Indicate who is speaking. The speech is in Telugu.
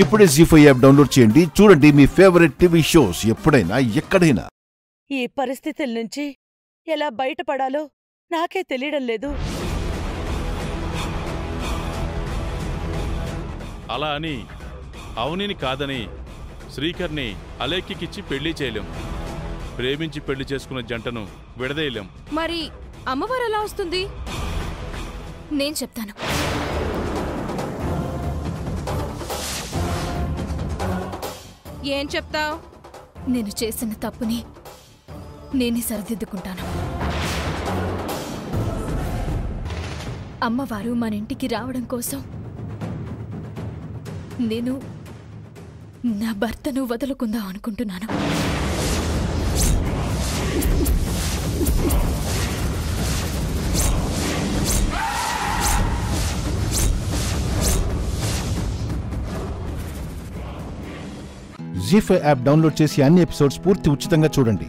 Speaker 1: ఇప్పుడే జీ5 యాప్ డౌన్లోడ్ చేయండి. చూడండి మీ ఫేవరెట్ టీవీ షోస్ ఎప్పుడైనా ఎక్కడైనా.
Speaker 2: ఈ పరిస్థితుల నుంచి ఎలా బయటపడాలో నాకే తెలియడం లేదు.
Speaker 3: అలా అని అవునిని కాదని శ్రీకర్ని అలేఖ్యకిచ్చి పెళ్లి చేయలేం. ప్రేమించి పెళ్లి చేసుకున్న జంటను విడదీయలేం.
Speaker 4: మరి అమ్మవారు ఎలా వస్తుంది? నేను చెప్తాను. ఏం చెప్తావ్? నేను చేసిన తప్పుని నేనే సరిదిద్దుకుంటాను. అమ్మవారు మన ఇంటికి రావడం కోసం నేను నా భర్తను వదులుకుందాం అనుకుంటున్నాను.
Speaker 1: జీ5 యాప్ డౌన్లోడ్ చేసి అన్ని ఎపిసోడ్స్ పూర్తి ఉచితంగా చూడండి.